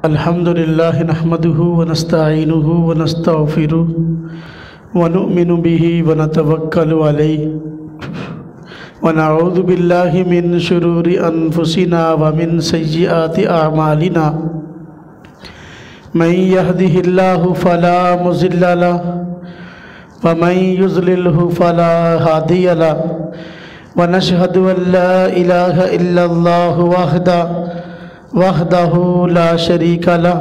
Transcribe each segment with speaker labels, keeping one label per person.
Speaker 1: الحمد لله نحمده ونستعينه ونستغفره ونؤمن به ونتوكل عليه ونعوذ بالله من شرور أنفسنا ومن سيئات أعمالنا من يهده الله فلا مضل له ومن يضلله فلا هادي له ونشهد أن لا إله إلا الله وحده لا شريك له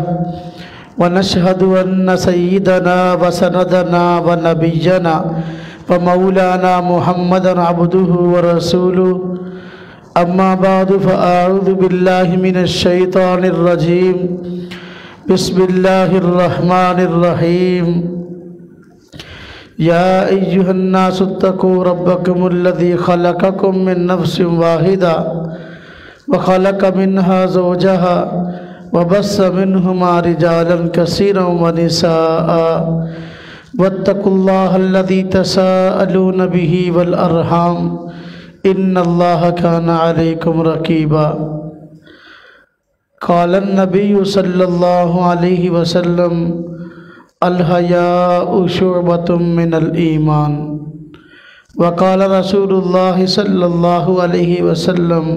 Speaker 1: ونشهد أن سيدنا وسندنا ونبينا ومولانا محمدا عبده ورسوله أما بعد فأعوذ بالله من الشيطان الرجيم بسم الله الرحمن الرحيم يا أيها الناس اتقوا ربكم الذي خلقكم من نفس واحدة وخلق منها زوجها وبث منهما رجالا كثيرا ونساء واتقوا الله الذي تساءلون به والأرحام إن الله كان عليكم رقيبا قال النبي صلى الله عليه وسلم الحياء شعبة من الإيمان وقال رسول الله صلى الله عليه وسلم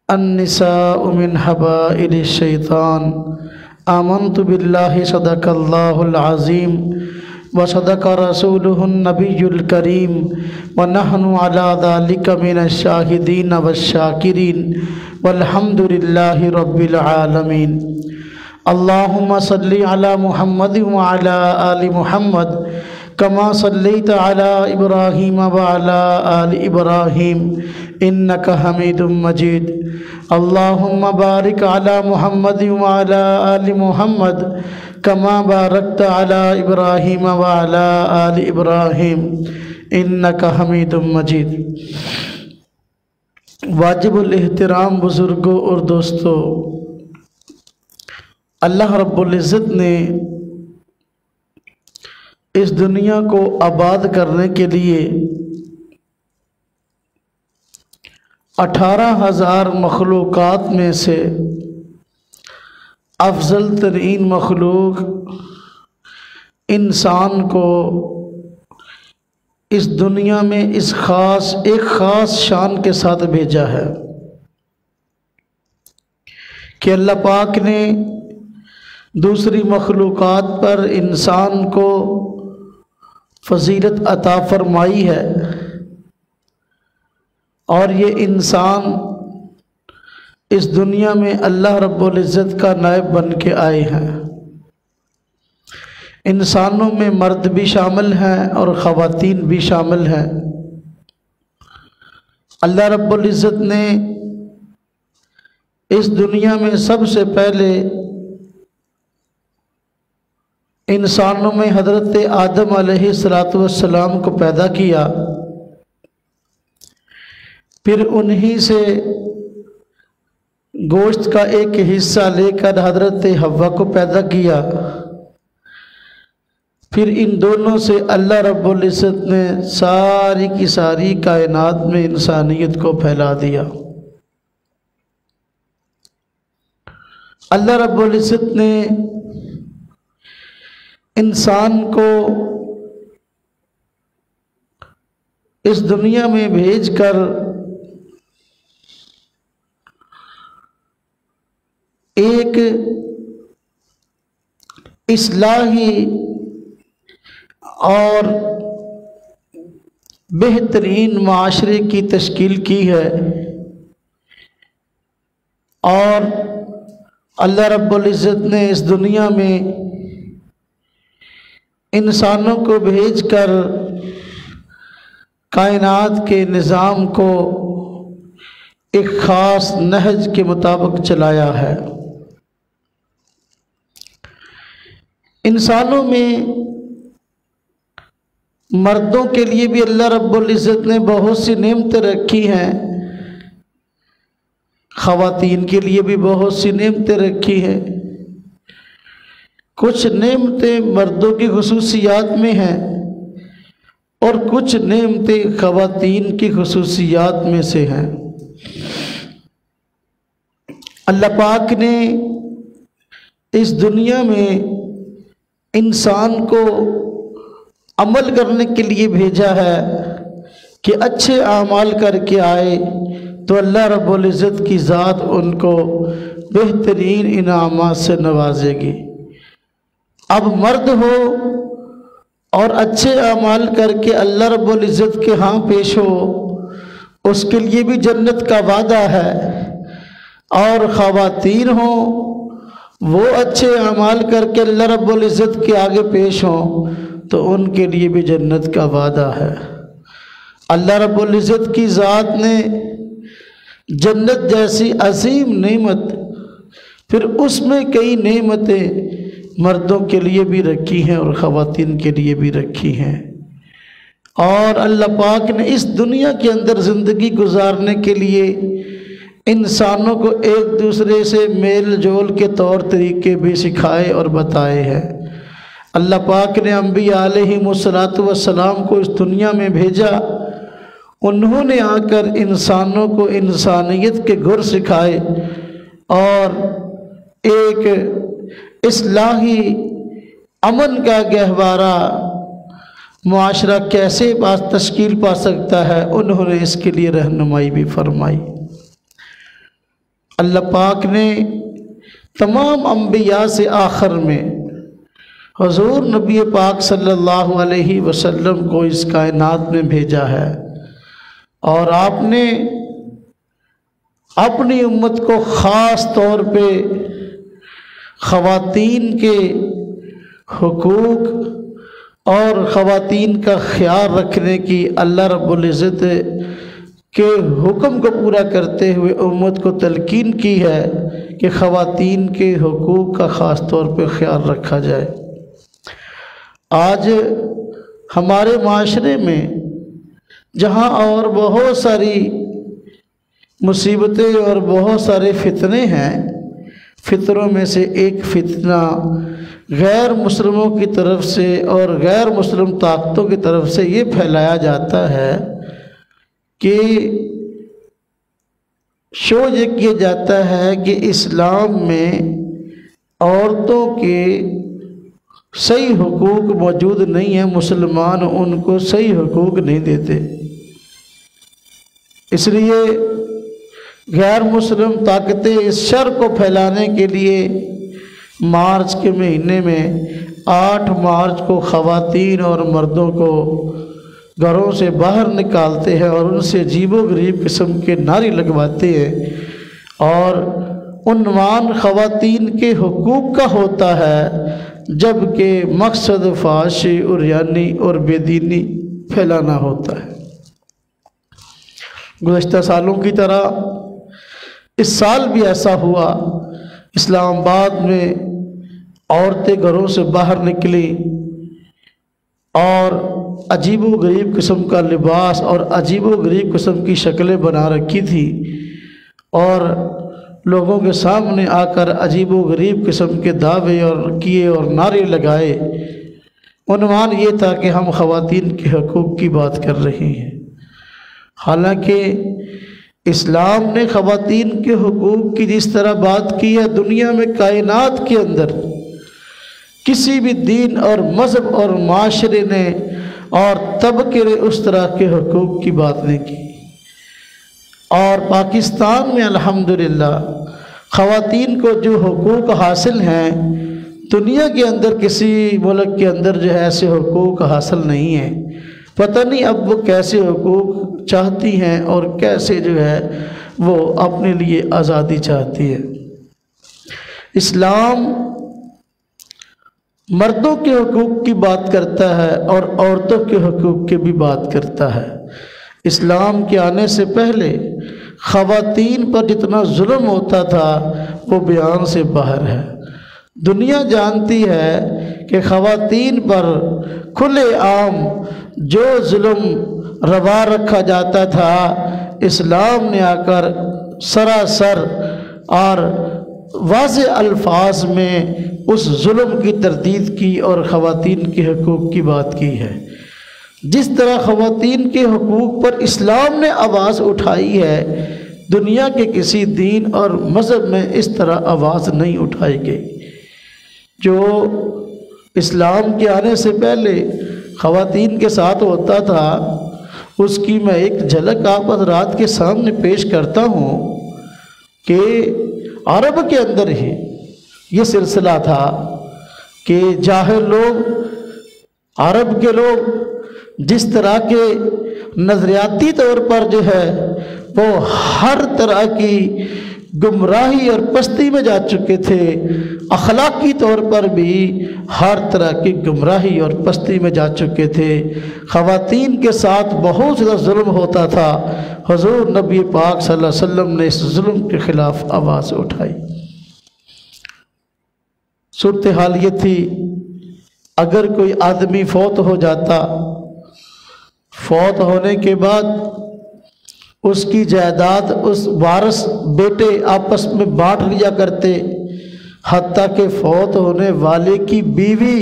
Speaker 1: النساء من حبائل الشيطان آمنت بالله صدق الله العظيم وصدق رسوله النبي الكريم ونحن على ذلك من الشاهدين والشاكرين والحمد لله رب العالمين اللهم صل على محمد وعلى آل محمد كما صليت على إبراهيم وعلى آل إبراهيم إنك حميد مجيد اللهم بارك على محمد وعلى آل محمد كما باركت على إبراهيم وعلى آل إبراهيم إنك حميد مجيد۔ واجب الاحترام بزرگوں اور دوستوں، اللہ رب العزت نے اس دنیا کو آباد کرنے کے لیے 18,000 مخلوقات میں سے افضل ترین مخلوق انسان کو اس دنیا میں ایک خاص شان کے ساتھ بھیجا ہے کہ اللہ پاک نے دوسری مخلوقات پر انسان کو فضیلت عطا فرمائی ہے، اور یہ انسان اس دنیا میں اللہ رب العزت کا نائب بن کے آئے ہیں۔ انسانوں میں مرد بھی شامل ہیں اور خواتین بھی شامل ہیں۔ اللہ رب العزت نے اس دنیا میں سب سے پہلے انسانوں میں حضرت آدم علیہ السلام کو پیدا کیا، پھر انہی سے گوشت کا ایک حصہ لے کر حضرت حوا کو پیدا کیا، پھر ان دونوں سے اللہ رب العزت نے ساری کی ساری کائنات میں انسانیت کو پھیلا دیا۔ اللہ رب العزت نے انسان کو اس دنیا میں بھیج کر ایک اصلاحی اور بہترین معاشرے کی تشکیل کی ہے، اور اللہ رب العزت نے اس دنیا میں انسانوں کو بھیج کر کائنات کے نظام کو ایک خاص نہج کے مطابق چلایا ہے۔ انسانوں میں مردوں کے لیے بھی اللہ رب العزت نے بہت سی نعمتیں رکھی ہیں، خواتین کے لیے بھی بہت سی نعمتیں رکھی ہیں۔ کچھ نعمتیں مردوں کی خصوصیات میں ہیں اور کچھ نعمتیں خواتین کی خصوصیات میں سے ہیں۔ اللہ پاک نے اس دنیا میں انسان کو عمل کرنے کے لیے بھیجا ہے کہ اچھے اعمال کر کے آئے تو اللہ رب العزت کی ذات ان کو بہترین انعامات سے نوازے گی۔ اب مرد ہو اور اچھے اعمال کر کے اللہ رب العزت کے ہاں پیش ہو، اس کے لیے بھی جنت کا وعدہ ہے، اور خواتین ہوں وہ اچھے اعمال کر کے اللہ رب العزت کے آگے پیش ہوں تو ان کے لیے بھی جنت کا وعدہ ہے۔ اللہ رب العزت کی ذات نے جنت جیسی عظیم نعمت، پھر اس میں کئی نعمتیں مردوں کے لیے بھی رکھی ہیں اور خواتین کے لیے بھی رکھی ہیں، اور اللہ پاک نے اس دنیا کے اندر زندگی گزارنے کے لیے انسانوں کو ایک دوسرے سے میل جول کے طور طریقے بھی سکھائے اور بتائے ہیں۔ اللہ پاک نے انبیاء علیہم السلام کو اس دنیا میں بھیجا، انہوں نے آ کر انسانوں کو انسانیت کے گر سکھائے اور ایک اصلاحی امن کا گہوارہ معاشرہ کیسے تشکیل پا سکتا ہے، انہوں نے اس کے لیے رہنمائی بھی فرمائی۔ اللہ پاک نے تمام انبیاء سے آخر میں حضور نبی پاک صلی اللہ علیہ وسلم کو اس کائنات میں بھیجا ہے، اور آپ نے اپنی امت کو خاص طور پہ خواتین کے حقوق اور خواتین کا خیال رکھنے کی اللہ رب العزت کے حکم کو پورا کرتے ہوئے امت کو تلقین کی ہے کہ خواتین کے حقوق کا خاص طور پہ خیال رکھا جائے۔ آج ہمارے معاشرے میں جہاں اور بہت ساری مصیبتیں اور بہت سارے فتنے ہیں، فتنوں میں سے ایک فتنہ غیر مسلموں کی طرف سے اور غیر مسلم طاقتوں کی طرف سے یہ پھیلایا جاتا ہے کہ شو یہ کیا جاتا ہے کہ اسلام میں عورتوں کے صحیح حقوق موجود نہیں ہیں، مسلمان ان کو صحیح حقوق نہیں دیتے، اس لیے غیر مسلم طاقتیں اس شر کو پھیلانے کے لیے مارچ کے مہینے میں 8 مارچ کو خواتین اور مردوں کو گھروں سے باہر نکالتے ہیں اور ان سے عجیب و غریب قسم کے نعرے لگواتے ہیں، اور عنوان خواتین کے حقوق کا ہوتا ہے، جبکہ مقصد فحاشی عریانی اور بے دینی پھیلانا ہوتا ہے۔ گزشتہ سالوں کی طرح اس سال بھی ایسا ہوا، اسلام آباد میں عورتیں گھروں سے باہر نکلی اور عجیب و غریب قسم کا لباس اور عجیب و غریب قسم کی شکلیں بنا رکھی تھی، اور لوگوں کے سامنے آ کر عجیب و غریب قسم کے دعوے اور کیے اور نعرے لگائے۔ عنوان یہ تھا کہ ہم خواتین کے حقوق کی بات کر رہے ہیں، حالانکہ اسلام نے خواتین کے حقوق کی جس طرح بات کی ہے، دنیا میں کائنات کے اندر کسی بھی دین اور مذہب اور معاشرے نے اور طبقے نے اس طرح کے حقوق کی بات نہیں کی۔ اور پاکستان میں الحمدللہ خواتین کو جو حقوق حاصل ہیں، دنیا کے اندر کسی ملک کے اندر جو ہے ایسے حقوق حاصل نہیں ہیں۔ پتہ نہیں اب وہ کیسے حقوق چاہتی ہیں اور کیسے جو ہے وہ اپنے لیے آزادی چاہتی ہے۔ اسلام مردوں کے حقوق کی بات کرتا ہے اور عورتوں کے حقوق کی بھی بات کرتا ہے۔ اسلام کے آنے سے پہلے خواتین پر جتنا ظلم ہوتا تھا وہ بیان سے باہر ہے۔ دنیا جانتی ہے کہ خواتین پر کھلے عام جو ظلم روا رکھا جاتا تھا، اسلام نے آ کر سراسر اور واضح الفاظ میں اس ظلم کی تردید کی اور خواتین کے حقوق کی بات کی ہے۔ جس طرح خواتین کے حقوق پر اسلام نے آواز اٹھائی ہے، دنیا کے کسی دین اور مذہب میں اس طرح آواز نہیں اٹھائی گئی۔ جو اسلام کے آنے سے پہلے خواتین کے ساتھ ہوتا تھا، اس کی میں ایک جھلک آپ حضرات کے سامنے پیش کرتا ہوں کہ عرب کے اندر ہی یہ سلسلہ تھا کہ جاہل لوگ، عرب کے لوگ جس طرح کے نظریاتی طور پر جو ہے وہ ہر طرح کی گمراہی اور پستی میں جا چکے تھے، اخلاقی طور پر بھی ہر طرح کی گمراہی اور پستی میں جا چکے تھے۔ خواتین کے ساتھ بہت زیادہ ظلم ہوتا تھا۔ حضور نبی پاک صلی اللہ علیہ وسلم نے اس ظلم کے خلاف آواز اٹھائی۔ صورتحال یہ تھی، اگر کوئی آدمی فوت ہو جاتا، فوت ہونے کے بعد اس کی جائیداد اس وارث بیٹے آپس میں بانٹ لیا کرتے، حتیٰ کہ فوت ہونے والے کی بیوی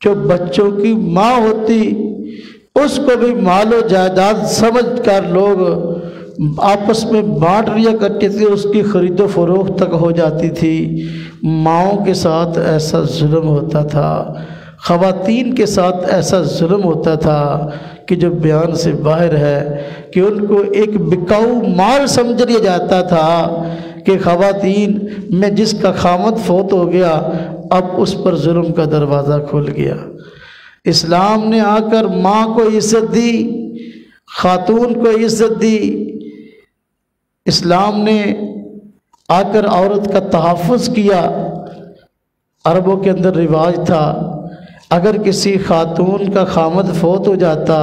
Speaker 1: جو بچوں کی ماں ہوتی اس کو بھی مال و جائیداد سمجھ کر لوگ آپس میں بانٹ لیا کرتے تھے، اس کی خرید و فروخت تک ہو جاتی تھی۔ ماؤں کے ساتھ ایسا ظلم ہوتا تھا، خواتین کے ساتھ ایسا ظلم ہوتا تھا کہ جو بیان سے باہر ہے کہ ان کو ایک بکاؤ مال سمجھ لیا جاتا تھا کہ خواتین میں جس کا خامد فوت ہو گیا اب اس پر ظلم کا دروازہ کھل گیا۔ اسلام نے آ کر ماں کو عزت دی، خاتون کو عزت دی۔ اسلام نے آ کر عورت کا تحفظ کیا۔ عربوں کے اندر رواج تھا، اگر کسی خاتون کا خامد فوت ہو جاتا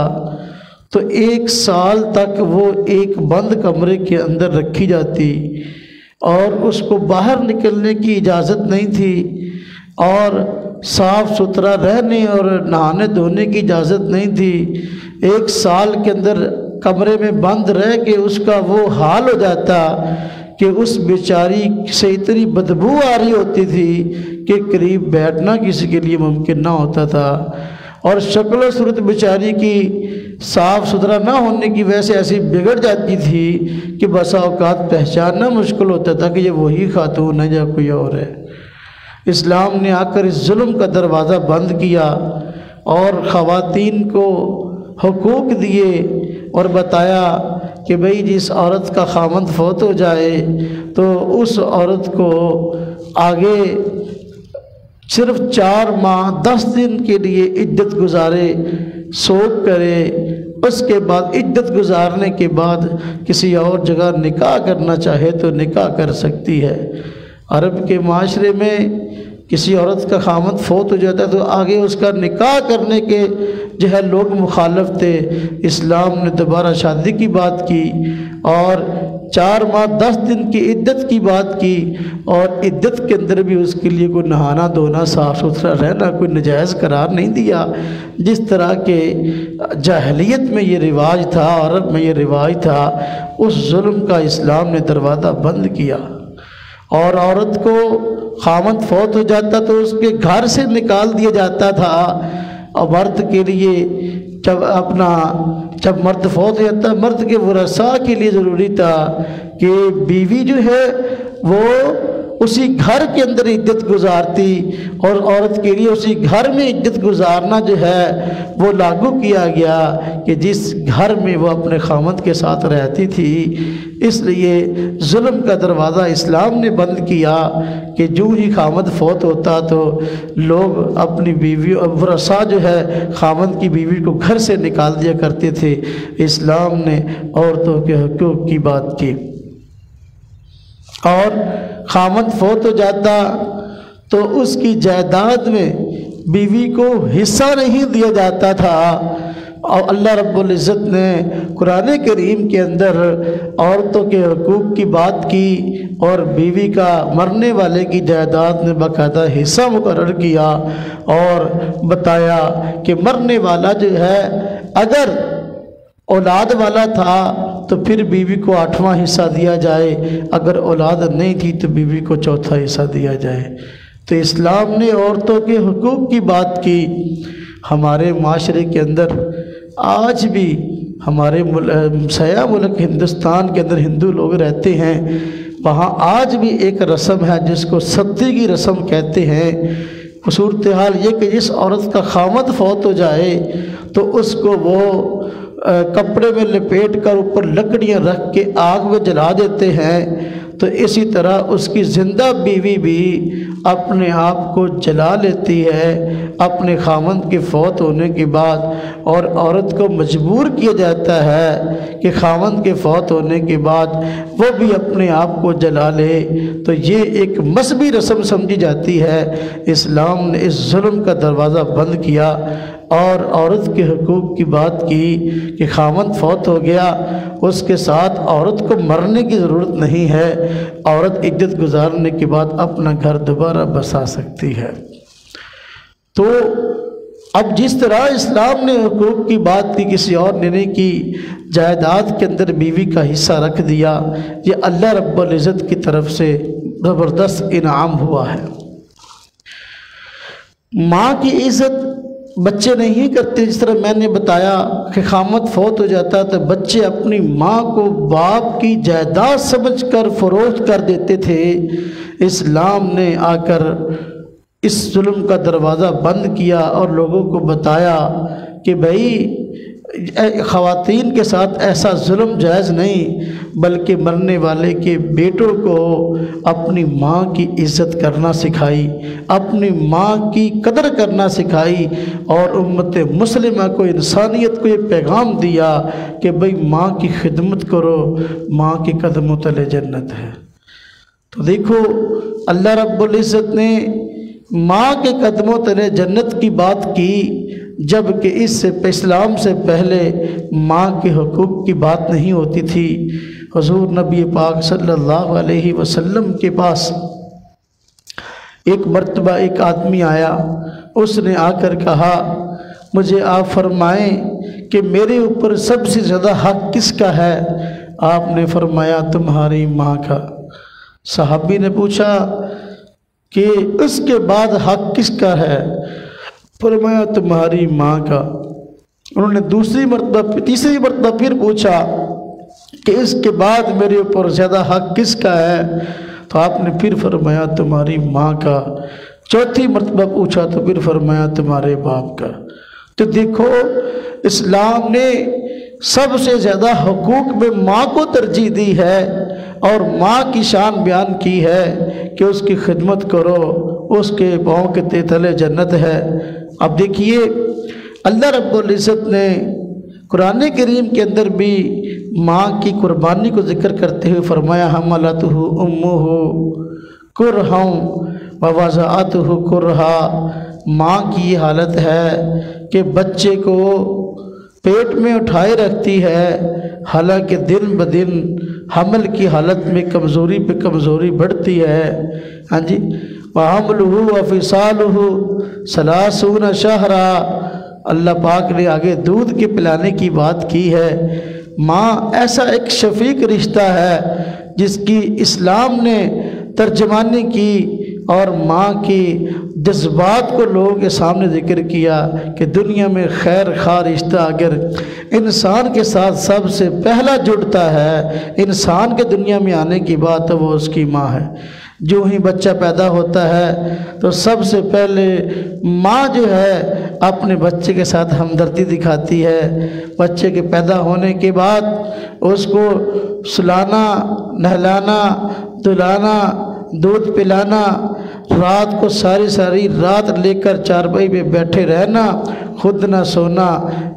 Speaker 1: تو 1 سال تک وہ ایک بند کمرے کے اندر رکھی جاتی اور اس کو باہر نکلنے کی اجازت نہیں تھی، اور صاف ستھرا رہنے اور نہانے دھونے کی اجازت نہیں تھی۔ 1 سال کے اندر کمرے میں بند رہ کے اس کا وہ حال ہو جاتا کہ اس بیچاری سے اتنی بدبو آ رہی ہوتی تھی کہ قریب بیٹھنا کسی کے لیے ممکن نہ ہوتا تھا، اور شکل و صورت بیچاری کی صاف ستھرا نہ ہونے کی وجہ سے ایسی بگڑ جاتی تھی کہ بسا اوقات پہچاننا مشکل ہوتا تھا کہ یہ وہی خاتون ہے یا کوئی اور ہے۔ اسلام نے آ کر اس ظلم کا دروازہ بند کیا اور خواتین کو حقوق دیے اور بتایا کہ بھئی جس عورت کا خامد فوت ہو جائے تو اس عورت کو آگے صرف 4 ماہ 10 دن کے لیے عدت گزارے، سوگ کرے، اس کے بعد عدت گزارنے کے بعد کسی اور جگہ نکاح کرنا چاہے تو نکاح کر سکتی ہے۔ عرب کے معاشرے میں کسی عورت کا خامد فوت ہو جاتا ہے تو آگے اس کا نکاح کرنے کے جو ہے لوگ مخالف تھے۔ اسلام نے دوبارہ شادی کی بات کی اور 4 ماہ 10 دن کی عدت کی بات کی، اور عدت کے اندر بھی اس کے لیے کوئی نہانا دھونا صاف ستھرا رہنا کوئی نجائز قرار نہیں دیا، جس طرح کے جاہلیت میں یہ رواج تھا، عرب میں یہ رواج تھا۔ اس ظلم کا اسلام نے دروازہ بند کیا، اور عورت کو خامد فوت ہو جاتا تو اس کے گھر سے نکال دیا جاتا تھا، اور مرد کے لیے جب مرد فوت ہو جاتا مرد کے ورثاء کے لیے ضروری تھا کہ بیوی جو ہے وہ اسی گھر کے اندر عدت گزارتی، اور عورت کے لیے اسی گھر میں عدت گزارنا جو ہے وہ لاگو کیا گیا کہ جس گھر میں وہ اپنے خامد کے ساتھ رہتی تھی۔ اس لیے ظلم کا دروازہ اسلام نے بند کیا کہ جو ہی خامد فوت ہوتا تو لوگ اپنی بیوی اور ورثاء جو ہے خامد کی بیوی کو گھر سے نکال دیا کرتے تھے۔ اسلام نے عورتوں کے حقوق کی بات کی، اور خامد فوت ہو جاتا تو اس کی جائیداد میں بیوی کو حصہ نہیں دیا جاتا تھا، اور اللہ رب العزت نے قرآن کریم کے اندر عورتوں کے حقوق کی بات کی، اور بیوی کا مرنے والے کی جائیداد میں باقاعدہ حصہ مقرر کیا، اور بتایا کہ مرنے والا جو ہے اگر اولاد والا تھا تو پھر بیوی کو 8واں حصہ دیا جائے، اگر اولاد نہیں تھی تو بیوی کو 4تھا حصہ دیا جائے۔ تو اسلام نے عورتوں کے حقوق کی بات کی۔ ہمارے معاشرے کے اندر آج بھی ہمارے سیاح ملک ہندوستان کے اندر ہندو لوگ رہتے ہیں، وہاں آج بھی ایک رسم ہے جس کو ستی کی رسم کہتے ہیں۔ صورتحال یہ کہ جس عورت کا خامد فوت ہو جائے تو اس کو وہ کپڑے میں لپیٹ کر اوپر لکڑیاں رکھ کے آگ میں جلا دیتے ہیں، تو اسی طرح اس کی زندہ بیوی بھی اپنے آپ کو جلا لیتی ہے اپنے خامند کے فوت ہونے کے بعد، اور عورت کو مجبور کیا جاتا ہے کہ خامند کے فوت ہونے کے بعد وہ بھی اپنے آپ کو جلا لے۔ تو یہ ایک مذہبی رسم سمجھی جاتی ہے۔ اسلام نے اس ظلم کا دروازہ بند کیا اور عورت کے حقوق کی بات کی کہ خامند فوت ہو گیا، اس کے ساتھ عورت کو مرنے کی ضرورت نہیں ہے، عورت عدت گزارنے کے بعد اپنا گھر دوبارہ بسا سکتی ہے۔ تو اب جس طرح اسلام نے حقوق کی بات کی کسی اور نے نہیں کی، جائیداد کے اندر بیوی کا حصہ رکھ دیا، یہ اللہ رب العزت کی طرف سے زبردست انعام ہوا ہے۔ ماں کی عزت بچے نہیں کرتے، جس طرح میں نے بتایا کہ خامد فوت ہو جاتا تو بچے اپنی ماں کو باپ کی جائیداد سمجھ کر فروخت کر دیتے تھے۔ اسلام نے آ کر اس ظلم کا دروازہ بند کیا اور لوگوں کو بتایا کہ بھائی خواتین کے ساتھ ایسا ظلم جائز نہیں، بلکہ مرنے والے کے بیٹوں کو اپنی ماں کی عزت کرنا سکھائی، اپنی ماں کی قدر کرنا سکھائی، اور امت مسلمہ کو، انسانیت کو یہ پیغام دیا کہ بھئی ماں کی خدمت کرو، ماں کے قدموں تلے جنت ہے۔ تو دیکھو اللہ رب العزت نے ماں کے قدموں تلے جنت کی بات کی، جبکہ اس سے اسلام سے پہلے ماں کے حقوق کی بات نہیں ہوتی تھی۔ حضور نبی پاک صلی اللہ علیہ وسلم کے پاس ایک مرتبہ ایک آدمی آیا، اس نے آ کر کہا مجھے آپ فرمائیں کہ میرے اوپر سب سے زیادہ حق کس کا ہے؟ آپ نے فرمایا تمہاری ماں کا۔ صحابی نے پوچھا کہ اس کے بعد حق کس کا ہے؟ فرمایا تمہاری ماں کا۔ انہوں نے تیسری مرتبہ پھر پوچھا کہ اس کے بعد میرے اوپر زیادہ حق کس کا ہے؟ تو آپ نے پھر فرمایا تمہاری ماں کا۔ چوتھی مرتبہ پوچھا تو پھر فرمایا تمہارے باپ کا۔ تو دیکھو اسلام نے سب سے زیادہ حقوق میں ماں کو ترجیح دی ہے، اور ماں کی شان بیان کی ہے کہ اس کی خدمت کرو، اس کے پاؤں کے تلے جنت ہے۔ اب دیکھیے اللہ رب العزت نے قرآن کریم کے اندر بھی ماں کی قربانی کو ذکر کرتے ہوئے فرمایا حملتہ امہ کرہا ووضعتہ کرہا، ماں کی یہ حالت ہے کہ بچے کو پیٹ میں اٹھائے رکھتی ہے، حالانکہ دن بدن حمل کی حالت میں کمزوری پہ کمزوری بڑھتی ہے۔ ہاں جی، وَحَمْلُهُ وَفِصَالُهُ 30 شَهْرًا، اللہ پاک نے آگے دودھ کے پلانے کی بات کی ہے۔ ماں ایسا ایک شفیق رشتہ ہے جس کی اسلام نے ترجمانی کی، اور ماں کی جذبات کو لوگوں کے سامنے ذکر کیا کہ دنیا میں خیر خواہ رشتہ اگر انسان کے ساتھ سب سے پہلا جڑتا ہے انسان کے دنیا میں آنے کی بات، وہ اس کی ماں ہے۔ جو ہی بچہ پیدا ہوتا ہے تو سب سے پہلے ماں جو ہے اپنے بچے کے ساتھ ہمدردی دکھاتی ہے۔ بچے کے پیدا ہونے کے بعد اس کو سلانا، نہلانا، دھلانا، دودھ پلانا، رات کو ساری رات لے کر چارپائی پہ بیٹھے رہنا، خود نہ سونا،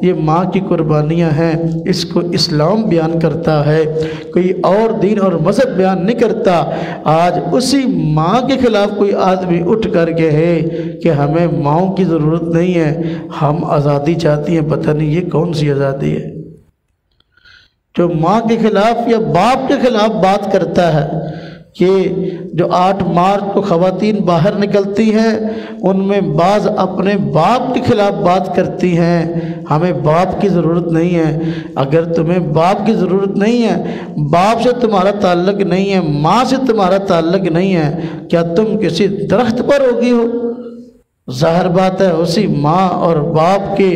Speaker 1: یہ ماں کی قربانیاں ہیں۔ اس کو اسلام بیان کرتا ہے، کوئی اور دین اور مذہب بیان نہیں کرتا۔ آج اسی ماں کے خلاف کوئی آدمی اٹھ کر کے ہے کہ ہمیں ماؤں کی ضرورت نہیں ہے، ہم آزادی چاہتی ہیں، پتہ نہیں یہ کون سی آزادی ہے جو ماں کے خلاف یا باپ کے خلاف بات کرتا ہے۔ کہ جو 8 مارچ کو خواتین باہر نکلتی ہیں ان میں بعض اپنے باپ کے خلاف بات کرتی ہیں، ہمیں باپ کی ضرورت نہیں ہے۔ اگر تمہیں باپ کی ضرورت نہیں ہے، باپ سے تمہارا تعلق نہیں ہے، ماں سے تمہارا تعلق نہیں ہے، کیا تم کسی درخت پر ہوگی ہو؟ ظاہر بات ہے اسی ماں اور باپ کے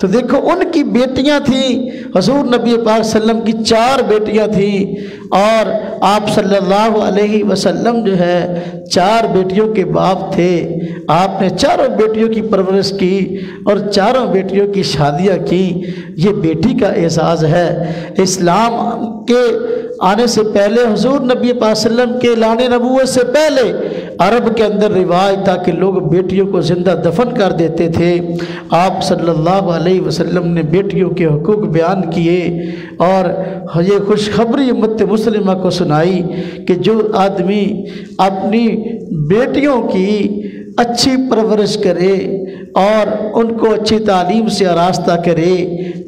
Speaker 1: تو دیکھو ان کی بیٹیاں تھیں، حضور نبی پاک صلی اللہ علیہ وسلم کی 4 بیٹیاں تھیں، اور آپ صلی اللہ علیہ وسلم جو ہے 4 بیٹیوں کے باپ تھے۔ آپ نے 4 بیٹیوں کی پرورش کی اور 4 بیٹیوں کی شادیاں کی۔ یہ بیٹی کا اعزاز ہے۔ اسلام کے آنے سے پہلے، حضور نبی پاک صلی اللہ علیہ وسلم کے اعلان نبوت سے پہلے، عرب کے اندر رواج تھا کہ لوگ بیٹیوں کو زندہ دفن کر دیتے تھے۔ آپ صلی اللہ علیہ وسلم نے بیٹیوں کے حقوق بیان کیے اور یہ خوشخبری امت مسلمہ کو سنائی کہ جو آدمی اپنی بیٹیوں کی اچھی پرورش کرے اور ان کو اچھی تعلیم سے آراستہ کرے،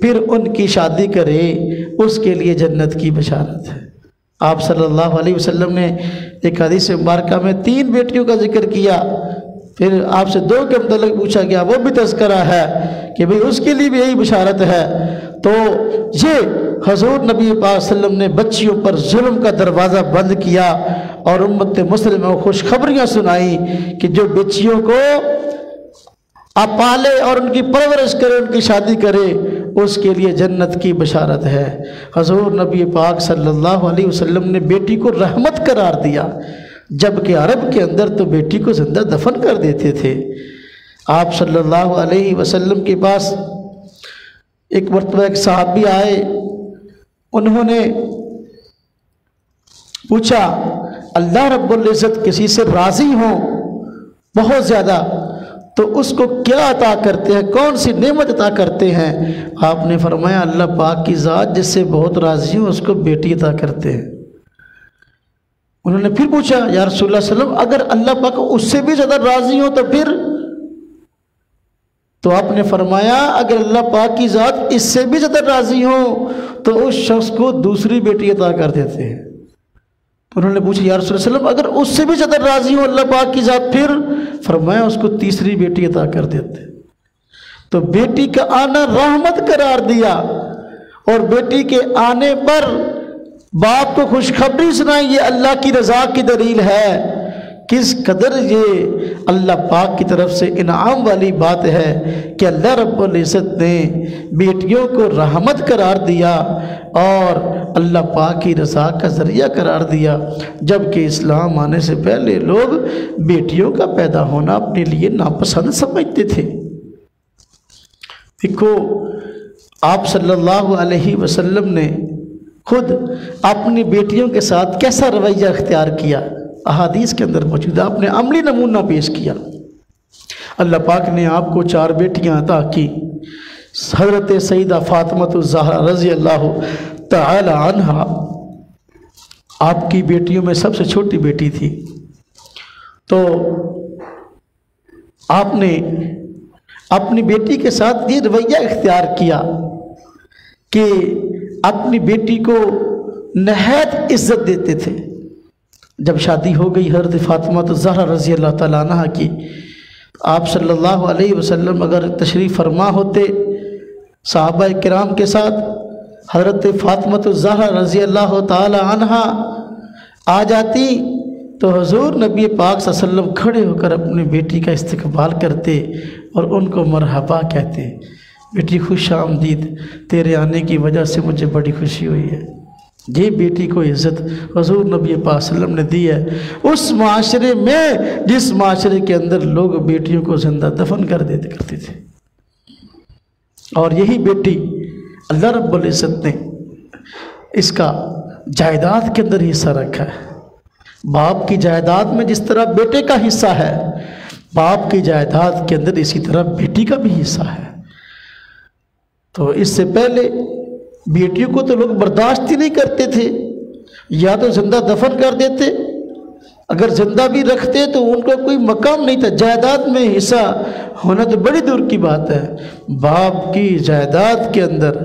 Speaker 1: پھر ان کی شادی کرے، اس کے لیے جنت کی بشارت ہے۔ آپ صلی اللہ علیہ وسلم نے ایک حدیث مبارکہ میں 3 بیٹیوں کا ذکر کیا، پھر آپ سے 2 کے متعلق پوچھا گیا، وہ بھی تذکرہ ہے کہ بھئی اس کے لیے بھی یہی بشارت ہے۔ تو یہ حضور نبی پاک صلی اللہ علیہ وسلم نے بچیوں پر ظلم کا دروازہ بند کیا اور امت مسلمہ کو خوشخبریاں سنائی کہ جو بچیوں کو آپ پالے اور ان کی پرورش کرے، ان کی شادی کرے، اس کے لیے جنت کی بشارت ہے۔ حضور نبی پاک صلی اللہ علیہ وسلم نے بیٹی کو رحمت قرار دیا، جبکہ عرب کے اندر تو بیٹی کو زندہ دفن کر دیتے تھے۔ آپ صلی اللہ علیہ وسلم کے پاس ایک مرتبہ ایک صحابی آئے، انہوں نے پوچھا اللہ رب العزت کسی سے راضی ہوں بہت زیادہ تو اس کو کیا عطا کرتے ہیں، کون سی نعمت عطا کرتے ہیں؟ آپ نے فرمایا اللہ پاک کی ذات جس سے بہت راضی ہوں اس کو بیٹی عطا کرتے ہیں۔ انہوں نے پھر پوچھا یا رسول اللہ صلی اللہ علیہ وسلم اگر اللہ پاک اس سے بھی زیادہ راضی ہوں تو پھر؟ تو آپ نے فرمایا اگر اللہ پاک کی ذات اس سے بھی زیادہ راضی ہوں تو اس شخص کو دوسری بیٹی عطا کر دیتے ہیں۔ انہوں نے پوچھا یا رسول اللہ صلی اللہ علیہ وسلم اگر اس سے بھی زیادہ راضی ہوں اللہ پاک کی ذات پھر؟ فرمایا اس کو تیسری بیٹی عطا کر دیتے۔ تو بیٹی کا آنا رحمت قرار دیا، اور بیٹی کے آنے پر باپ کو خوشخبری سنائی، یہ اللہ کی رضا کی دلیل ہے۔ کس قدر یہ اللہ پاک کی طرف سے انعام والی بات ہے کہ اللہ رب العزت نے بیٹیوں کو رحمت قرار دیا اور اللہ پاک کی رضا کا ذریعہ قرار دیا، جبکہ اسلام آنے سے پہلے لوگ بیٹیوں کا پیدا ہونا اپنے لیے ناپسند سمجھتے تھے۔ دیکھو آپ صلی اللہ علیہ وسلم نے خود اپنی بیٹیوں کے ساتھ کیسا رویہ اختیار کیا، احادیث کے اندر موجود ہے، آپ نے عملی نمونہ پیش کیا۔ اللہ پاک نے آپ کو 4 بیٹیاں عطا کی۔ حضرت سیدہ فاطمہ الزہرا رضی اللہ تعالی عنہا آپ کی بیٹیوں میں سب سے چھوٹی بیٹی تھی، تو آپ نے اپنی بیٹی کے ساتھ یہ رویہ اختیار کیا کہ اپنی بیٹی کو نہایت عزت دیتے تھے۔ جب شادی ہو گئی حضرت فاطمہ الزہرا رضی اللہ تعالیٰ عنہ کی، آپ صلی اللہ علیہ وسلم اگر تشریف فرما ہوتے صحابہ کرام کے ساتھ، حضرت فاطمہ الزہرا رضی اللہ تعالیٰ عنہ آ جاتی تو حضور نبی پاک صلی اللہ علیہ وسلم کھڑے ہو کر اپنی بیٹی کا استقبال کرتے اور ان کو مرحبا کہتے، بیٹی خوش آمدید، تیرے آنے کی وجہ سے مجھے بڑی خوشی ہوئی ہے۔ یہ بیٹی کو عزت حضور نبی پاک صلی اللہ علیہ وسلم نے دی ہے، اس معاشرے میں جس معاشرے کے اندر لوگ بیٹیوں کو زندہ دفن کر دیتے کرتے تھے۔ اور یہی بیٹی اللہ رب العزت نے اس کا جائیداد کے اندر حصہ رکھا ہے۔ باپ کی جائیداد میں جس طرح بیٹے کا حصہ ہے، باپ کی جائیداد کے اندر اسی طرح بیٹی کا بھی حصہ ہے۔ تو اس سے پہلے بیٹیوں کو تو لوگ برداشت ہی نہیں کرتے تھے، یا تو زندہ دفن کر دیتے، اگر زندہ بھی رکھتے تو ان کو کوئی مقام نہیں تھا، جائیداد میں حصہ ہونا تو بڑی دور کی بات ہے۔ باپ کی جائیداد کے اندر،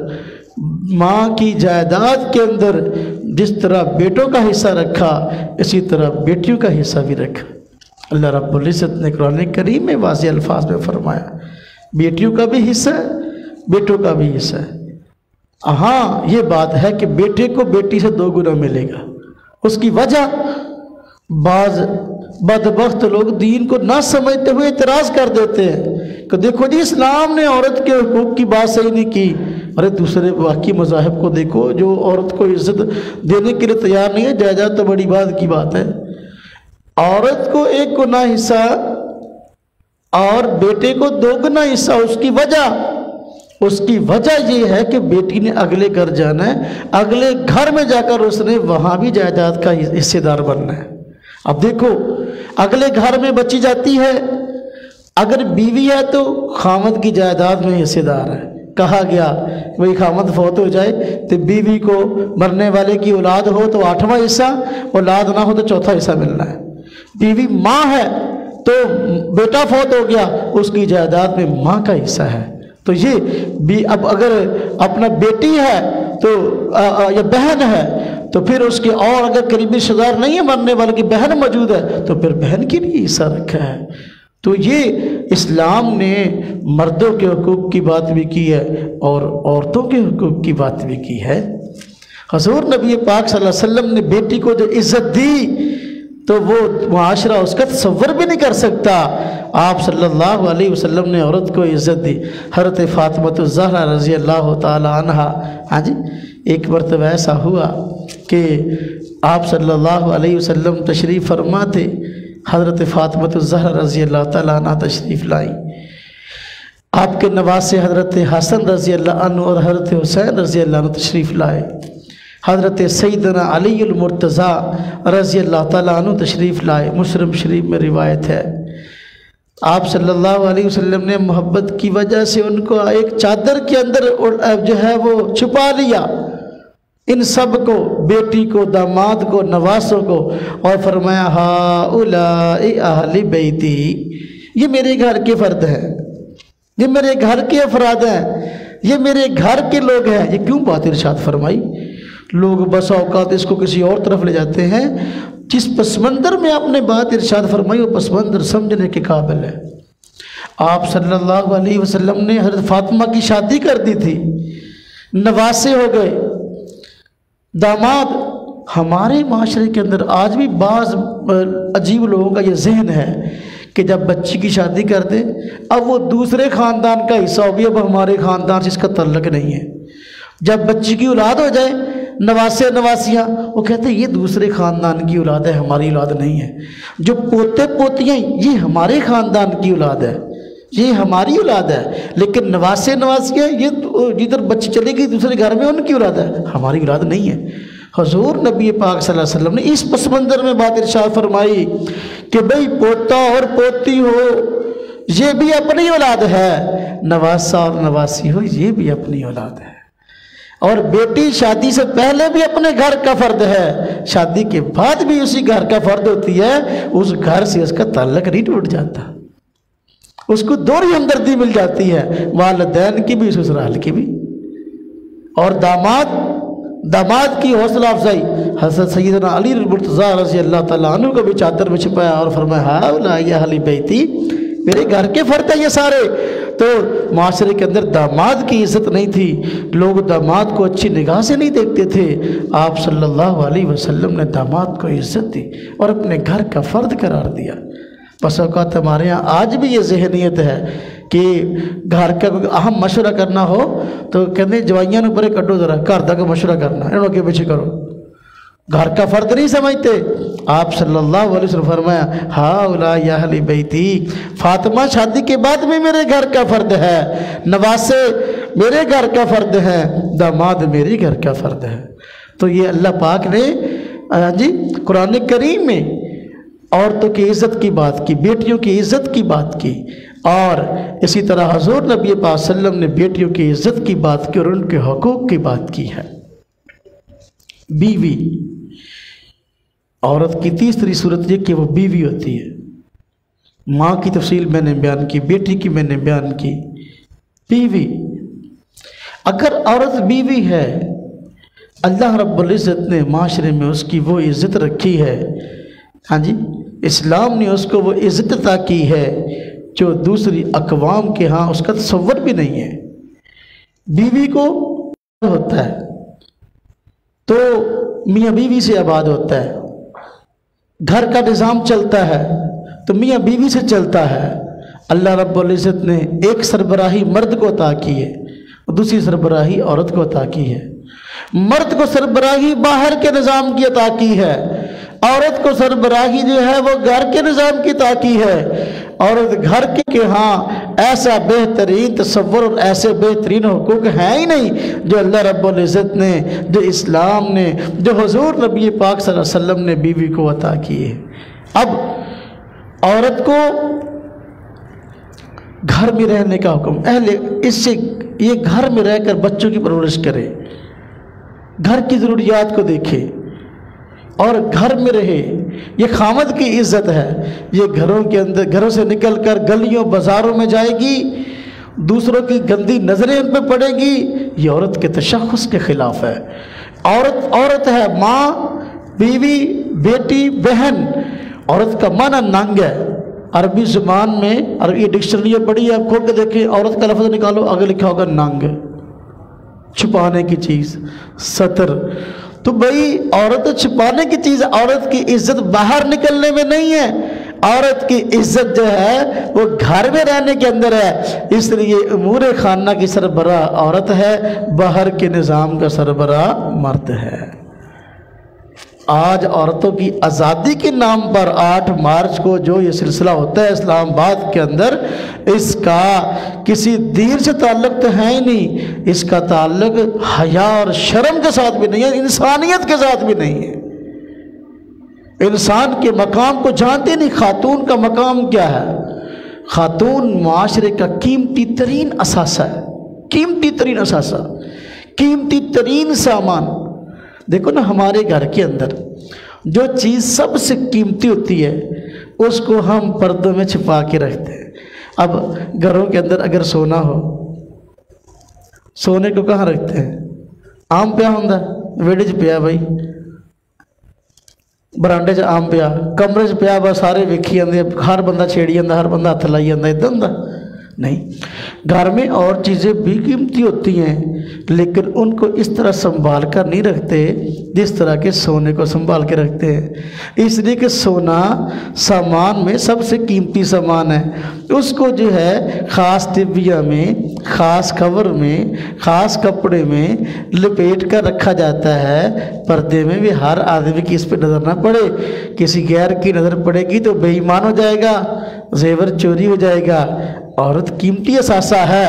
Speaker 1: ماں کی جائیداد کے اندر جس طرح بیٹوں کا حصہ رکھا، اسی طرح بیٹیوں کا حصہ بھی رکھا۔ اللہ رب العزت نے قرآن کریم میں واضح الفاظ میں فرمایا بیٹیوں کا بھی حصہ ہے، بیٹوں کا بھی حصہ ہے۔ ہاں یہ بات ہے کہ بیٹے کو بیٹی سے 2 گنا ملے گا۔ اس کی وجہ بعض بدبخت لوگ دین کو نہ سمجھتے ہوئے اعتراض کر دیتے ہیں، کہ دیکھو جی اسلام نے عورت کے حقوق کی بات صحیح نہیں کی، ارے دوسرے باقی مذاہب کو دیکھو جو عورت کو عزت دینے کے لیے تیار نہیں ہے، جائیداد تو بڑی بات کی بات ہے۔ عورت کو 1 گنا حصہ اور بیٹے کو 2 گنا حصہ، اس کی وجہ یہ ہے کہ بیٹی نے اگلے گھر جانا ہے، اگلے گھر میں جا کر اس نے وہاں بھی جائیداد کا حصے دار بننا ہے۔ اب دیکھو اگلے گھر میں بچی جاتی ہے، اگر بیوی ہے تو خامد کی جائیداد میں حصے دار ہے۔ کہا گیا وہی خامد فوت ہو جائے تو بیوی کو مرنے والے کی اولاد ہو تو 8واں حصہ، اولاد نہ ہو تو 4تھا حصہ ملنا ہے۔ بیوی ماں ہے تو بیٹا فوت ہو گیا، اس کی جائیداد میں ماں کا حصہ ہے۔ تو یہ بھی اب اگر اپنا بیٹی ہے تو یا بہن ہے تو پھر اس کے، اور اگر قریبی رشتہ دار نہیں ہے مرنے والے کی بہن موجود ہے تو پھر بہن کے لیے حصہ رکھا ہے۔ تو یہ اسلام نے مردوں کے حقوق کی بات بھی کی ہے اور عورتوں کے حقوق کی بات بھی کی ہے۔ حضور نبی پاک صلی اللہ علیہ وسلم نے بیٹی کو جو عزت دی تو وہ معاشرہ اس کا تصور بھی نہیں کر سکتا۔ آپ صلی اللہ علیہ وسلم نے عورت کو عزت دی۔ حضرت فاطمہ الزہرا رضی اللہ تعالی عنہا، ہاں جی، ایک مرتبہ ایسا ہوا کہ آپ صلی اللہ علیہ وسلم تشریف فرما تھے، حضرت فاطمہ الزہرا رضی اللہ تعالی عنہ تشریف لائیں، آپ کے نواسے حضرت حسن رضی اللہ عنہ اور حضرت حسین رضی اللہ عنہ تشریف لائے، حضرت سیدنا علی المرتضیٰ رضی اللہ تعالیٰ عنہ تشریف لائے۔ مسلم شریف میں روایت ہے آپ صلی اللہ علیہ وسلم نے محبت کی وجہ سے ان کو ایک چادر کے اندر جو ہے وہ چھپا لیا، ان سب کو، بیٹی کو، داماد کو، نواسوں کو، اور فرمایا ہؤلاء اہل بیتی، یہ میرے گھر کے فرد ہیں، یہ میرے گھر کے افراد ہیں، یہ میرے گھر کے لوگ ہیں۔ یہ کیوں بات ارشاد فرمائی؟ لوگ بس اوقات اس کو کسی اور طرف لے جاتے ہیں، جس پس منظر میں آپ نے بات ارشاد فرمائی وہ پس منظر سمجھنے کے قابل ہے۔ آپ صلی اللہ علیہ وسلم نے حضرت فاطمہ کی شادی کر دی تھی، نواسے ہو گئے، داماد۔ ہمارے معاشرے کے اندر آج بھی بعض عجیب لوگوں کا یہ ذہن ہے کہ جب بچی کی شادی کر دیں اب وہ دوسرے خاندان کا حصہ ہوگی، اب ہمارے خاندان سے اس کا تعلق نہیں ہے۔ جب بچی کی اولاد ہو جائے، نواسے نواسیاں، وہ کہتے ہیں یہ دوسرے خاندان کی اولاد ہے، ہماری اولاد نہیں ہے۔ جو پوتے پوتیاں یہ ہمارے خاندان کی اولاد ہے، یہ ہماری اولاد ہے، لیکن نواسے نواسیاں یہ جدھر بچی چلے گی دوسرے گھر میں ان کی اولاد ہے، ہماری اولاد نہیں ہے۔ حضور نبی پاک صلی اللہ علیہ وسلم نے اس پس منظر میں بات ارشاد فرمائی کہ بھئی پوتا اور پوتی ہو یہ بھی اپنی اولاد ہے، نواسا اور نواسی ہو یہ بھی اپنی اولاد ہے، اور بیٹی شادی سے پہلے بھی اپنے گھر کا فرد ہے، شادی کے بعد بھی اسی گھر کا فرد ہوتی ہے، اس گھر سے اس کا تعلق نہیں ٹوٹ جاتا، اس کو دوہری ہمدردی مل جاتی ہے، والدین کی بھی سسرال کی بھی۔ اور داماد کی حوصلہ افزائی، حضرت سیدنا علی المرتضیٰ رضی اللہ تعالیٰ عنہ کو بھی چادر میں چھپایا اور فرمایا ہؤلاء اہل بیتی، میرے گھر کے فرد ہیں یہ سارے۔ تو معاشرے کے اندر داماد کی عزت نہیں تھی، لوگ داماد کو اچھی نگاہ سے نہیں دیکھتے تھے، آپ صلی اللہ علیہ وسلم نے داماد کو عزت دی اور اپنے گھر کا فرد قرار دیا۔ بس اوقات ہمارے ہاں آج بھی یہ ذہنیت ہے کہ گھر کا کوئی اہم مشورہ کرنا ہو تو کہتے ہیں جوائیاں نے پرے کٹو ذرا گھر کا کوئی مشورہ کرنا انہوں کے پیچھے کرو، گھر کا فرد نہیں سمجھتے۔ آپ صلی اللہ علیہ وسلم فرمایا ہؤلاء اہل بیتی، فاطمہ شادی کے بعد بھی میرے گھر کا فرد ہے، نواسے میرے گھر کا فرد ہے، داماد میرے گھر کا فرد ہے۔ تو یہ اللہ پاک نے قرآن کریم میں عورتوں کی عزت کی بات کی، بیٹیوں کی عزت کی بات کی، اور اسی طرح حضور نبی پاک صلی اللہ علیہ وسلم نے بیٹیوں کی عزت کی بات کی اور ان کے حقوق کی بات کی ہے۔ بیوی، عورت کی تیسری صورت یہ کہ وہ بیوی ہوتی ہے۔ ماں کی تفصیل میں نے بیان کی، بیٹی کی میں نے بیان کی۔ بیوی، اگر عورت بیوی ہے، اللہ رب العزت نے معاشرے میں اس کی وہ عزت رکھی ہے، ہاں جی، اسلام نے اس کو وہ عزت عطا کی ہے جو دوسری اقوام کے ہاں اس کا تصور بھی نہیں ہے۔ بیوی کو ہوتا ہے تو میاں بیوی سے آباد ہوتا ہے، گھر کا نظام چلتا ہے تو میاں بیوی سے چلتا ہے، اللہ رب العزت نے ایک سربراہی مرد کو عطا کی ہے اور دوسری سربراہی عورت کو عطا کی ہے۔ مرد کو سربراہی باہر کے نظام کی عطا کی ہے، عورت کو سربراہی جو ہے وہ گھر کے نظام کی عطا کی ہے۔ عورت گھر کے ہاں ایسا بہترین تصور اور ایسے بہترین حقوق ہیں ہی نہیں جو اللہ رب العزت نے، جو اسلام نے، جو حضور نبی پاک صلی اللہ علیہ وسلم نے بیوی کو عطا کیے۔ اب عورت کو گھر میں رہنے کا حکم، اس سے یہ گھر میں رہ کر بچوں کی پرورش کرے، گھر کی ضروریات کو دیکھے اور گھر میں رہے۔ یہ خامد کی عزت ہے۔ یہ گھروں سے نکل کر گلیوں بازاروں میں جائے گی، دوسروں کی گندی نظریں ان پہ پڑے گی، یہ عورت کے تشخص کے خلاف ہے۔ عورت ہے ماں، بیوی، بیٹی، بہن۔ عورت کا معنی ننگ ہے۔ عربی زبان میں عربی ڈکشنری پڑھی ہے، آپ کھول کے دیکھیں، عورت کا لفظ نکالو، آگے لکھا ہوگا ننگ، چھپانے کی چیز، ستر۔ تو بھئی عورت چھپانے کی چیز، عورت کی عزت باہر نکلنے میں نہیں ہے، عورت کی عزت جو ہے وہ گھر میں رہنے کے اندر ہے۔ اس لیے امور خانہ کی سربراہ عورت ہے، باہر کے نظام کا سربراہ مرد ہے۔ آج عورتوں کی آزادی کے نام پر 8 مارچ کو جو یہ سلسلہ ہوتا ہے اسلام آباد کے اندر، اس کا کسی دین سے تعلق تو ہے ہی نہیں، اس کا تعلق حیا اور شرم کے ساتھ بھی نہیں ہے، انسانیت کے ساتھ بھی نہیں ہے۔ انسان کے مقام کو جانتے نہیں۔ خاتون کا مقام کیا ہے؟ خاتون معاشرے کا قیمتی ترین اثاثہ ہے، قیمتی ترین اثاثہ، قیمتی ترین سامان۔ دیکھو نا، ہمارے گھر کے اندر جو چیز سب سے قیمتی ہوتی ہے اس کو ہم پردوں میں چھپا کے رکھتے ہیں۔ اب گھروں کے اندر اگر سونا ہو، سونے کو کہاں رکھتے ہیں؟ آم پیا ہوندہ ویڑے چ پیا، بھائی برانڈے چ آم پیا، کمرے چ پیا، بس سارے ویکھی جاندے، ہر بندہ چھیڑی جاندہ، ہر بندہ ہاتھ لائی جاندہ، ادھر ہوندا نہیں۔ گھر میں اور چیزیں بھی قیمتی ہوتی ہیں، لیکن ان کو اس طرح سنبھال کر نہیں رکھتے جس طرح کے سونے کو سنبھال کے رکھتے ہیں۔ اس لیے کہ سونا سامان میں سب سے قیمتی سامان ہے، اس کو جو ہے خاص ڈبیا میں، خاص کور میں، خاص کپڑے میں لپیٹ کر رکھا جاتا ہے، پردے میں بھی ہر آدمی کی اس پہ نظر نہ پڑے۔ کسی غیر کی نظر پڑے گی تو بے ایمان ہو جائے گا، زیور چوری ہو جائے گا۔ عورت قیمتی اثاثہ ہے،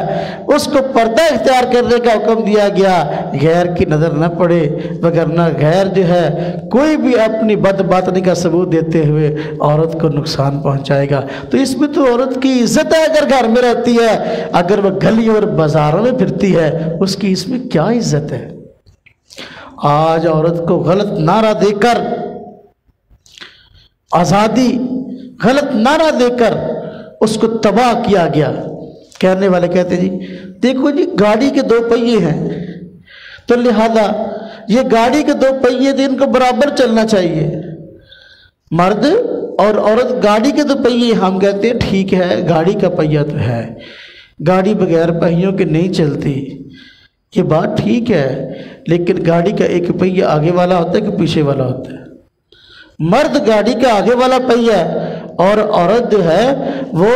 Speaker 1: اس کو پردہ اختیار کرنے کا حکم دیا گیا، غیر کی نظر نہ پڑے، وگرنہ غیر جو ہے کوئی بھی اپنی بد باطنی کا ثبوت دیتے ہوئے عورت کو نقصان پہنچائے گا۔ تو اس میں تو عورت کی عزت ہے اگر گھر میں رہتی ہے، اگر وہ گلیوں اور بازاروں میں پھرتی ہے اس کی اس میں کیا عزت ہے؟ آج عورت کو غلط نعرہ دے کر آزادی، غلط نعرہ دے کر اس کو تباہ کیا گیا۔ کہنے والے کہتے ہیں جی دیکھو جی، گاڑی کے 2 پہیے ہیں تو لہذا یہ گاڑی کے 2 پہیے تھے، ان کو برابر چلنا چاہیے، مرد اور عورت گاڑی کے 2 پہیے۔ ہم کہتے ہیں ٹھیک ہے، گاڑی کا پہیہ تو ہے، گاڑی بغیر پہیوں کے نہیں چلتی، یہ بات ٹھیک ہے، لیکن گاڑی کا ایک پہیہ آگے والا ہوتا ہے کہ پیچھے والا ہوتا ہے؟ مرد گاڑی کا آگے والا پہیہ ہے اور عورت جو ہے وہ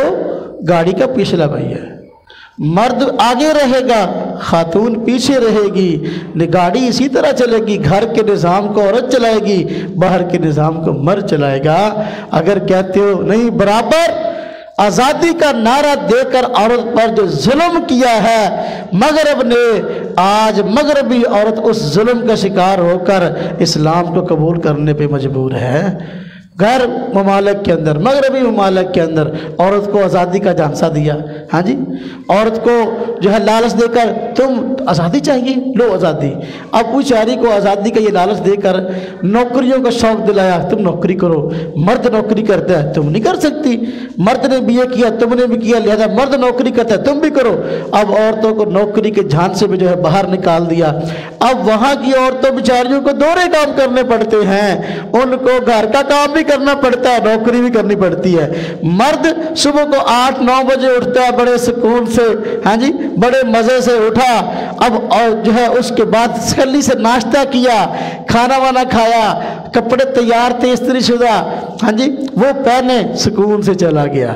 Speaker 1: گاڑی کا پچھلا پہیہ ہے۔ مرد آگے رہے گا، خاتون پیچھے رہے گی، گاڑی اسی طرح چلے گی، گھر کے نظام کو عورت چلائے گی، باہر کے نظام کو مرد چلائے گا۔ اگر کہتے ہو نہیں برابر، آزادی کا نعرہ دے کر عورت پر جو ظلم کیا ہے مغرب نے، آج مغربی عورت اس ظلم کا شکار ہو کر اسلام کو قبول کرنے پہ مجبور ہے۔ غیر ممالک کے اندر، مغربی ممالک کے اندر عورت کو آزادی کا جھانسا دیا، ہاں جی، عورت کو جو ہے لالچ دے کر تم آزادی چاہیے، لو آزادی۔ اب بیچاری کو آزادی کا یہ لالچ دے کر نوکریوں کا شوق دلایا، تم نوکری کرو، مرد نوکری کرتا ہے تم نہیں کر سکتی، مرد نے بھی یہ کیا تم نے بھی کیا، لہذا مرد نوکری کرتا ہے تم بھی کرو۔ اب عورتوں کو نوکری کے جھانسے میں جو ہے باہر نکال دیا۔ اب وہاں کی عورتوں بیچاریوں کو 2 کام کرنے پڑتے ہیں، ان کو گھر کا کام بھی کرنا پڑتا ہے، نوکری بھی کرنی پڑتی ہے۔ مرد صبح کو 8-9 بجے اٹھتا ہے بڑے سکون سے، ہاں جی، بڑے مزے سے اٹھا، اب اور جو ہے اس کے بعد سکلی سے ناشتہ کیا، کھانا وانا کھایا، کپڑے تیار تھے استری شدہ، ہاں جی، وہ پہنے سکون سے چلا گیا۔